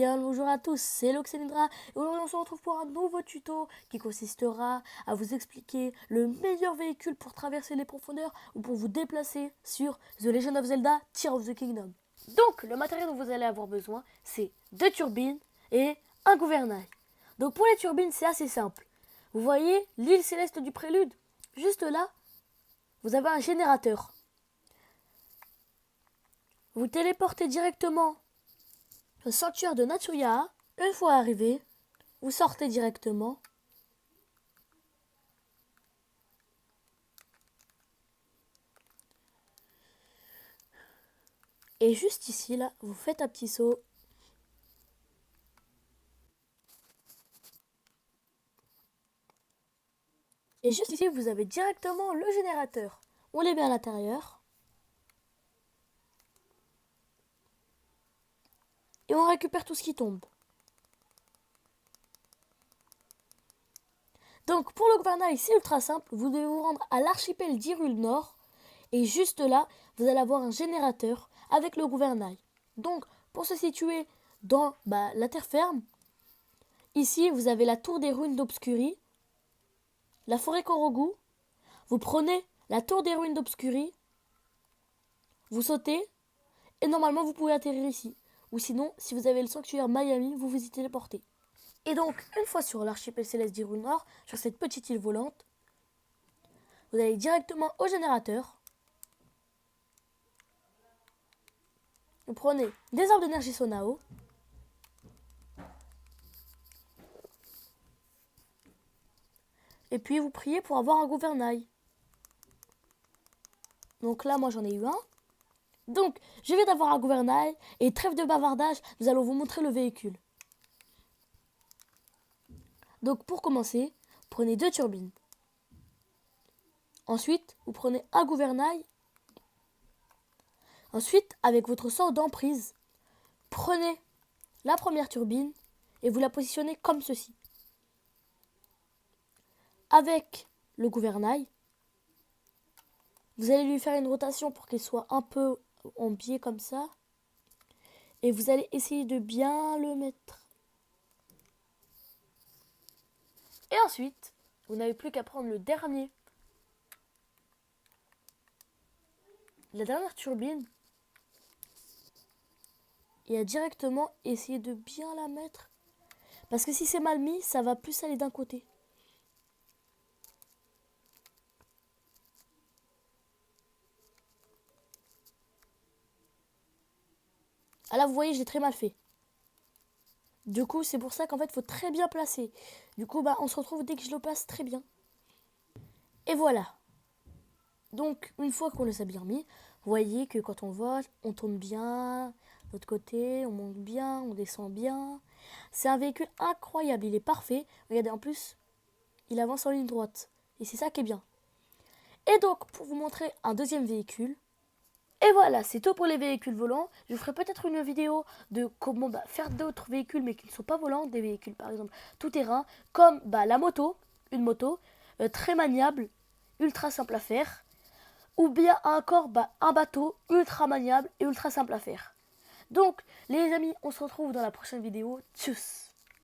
bien le bonjour à tous, c'est Loxenindra et aujourd'hui on se retrouve pour un nouveau tuto qui consistera à vous expliquer le meilleur véhicule pour traverser les profondeurs ou pour vous déplacer sur The Legend of Zelda Tears of the Kingdom. Donc le matériel dont vous allez avoir besoin c'est 2 turbines et un gouvernail. Donc pour les turbines c'est assez simple. Vous voyez l'île céleste du prélude? Juste là, vous avez un générateur. Vous téléportez directement au sanctuaire de Naturia. Une fois arrivé, vous sortez directement. Et juste ici, là, vous faites un petit saut. Et juste ici, vous avez directement le générateur. On les met à l'intérieur. Et on récupère tout ce qui tombe. Donc pour le gouvernail, c'est ultra simple. Vous devez vous rendre à l'archipel d'Hyrule Nord. Et juste là, vous allez avoir un générateur avec le gouvernail. Donc pour se situer dans la terre ferme, ici vous avez la tour des ruines d'Obscurie, la forêt Korogu. Vous prenez la tour des ruines d'Obscurie, vous sautez et normalement vous pouvez atterrir ici. Ou sinon, si vous avez le sanctuaire Miami, vous vous y téléportez. Et donc, une fois sur l'archipel céleste d'Hyrule Nord, sur cette petite île volante, vous allez directement au générateur. Vous prenez des arbres d'énergie Sonao. Et puis vous priez pour avoir un gouvernail. Donc là, moi j'en ai eu un. Donc, je viens d'avoir un gouvernail. Et trêve de bavardage, nous allons vous montrer le véhicule. Donc pour commencer, prenez 2 turbines. Ensuite, vous prenez un gouvernail. Ensuite, avec votre sort d'emprise, prenez la première turbine et vous la positionnez comme ceci. Avec le gouvernail, vous allez lui faire une rotation pour qu'il soit un peu en biais comme ça. Et vous allez essayer de bien le mettre. Et ensuite, vous n'avez plus qu'à prendre la dernière turbine, et à directement essayer de bien la mettre. Parce que si c'est mal mis, ça va plus aller d'un côté. Ah là, vous voyez, j'ai très mal fait. Du coup, c'est pour ça qu'en fait, il faut très bien placer. Du coup, on se retrouve dès que je le place très bien. Et voilà. Donc, une fois qu'on les a bien mis, vous voyez que quand on vole, on tourne bien. De l'autre côté, on monte bien, on descend bien. C'est un véhicule incroyable, il est parfait. Regardez, en plus, il avance en ligne droite. Et c'est ça qui est bien. Et donc, pour vous montrer un deuxième véhicule, et voilà, c'est tout pour les véhicules volants. Je ferai peut-être une vidéo de comment faire d'autres véhicules mais qui ne sont pas volants, des véhicules par exemple tout-terrain, comme la moto, une moto, très maniable, ultra simple à faire, ou bien encore un bateau ultra maniable et ultra simple à faire. Donc les amis, on se retrouve dans la prochaine vidéo. Tchuss!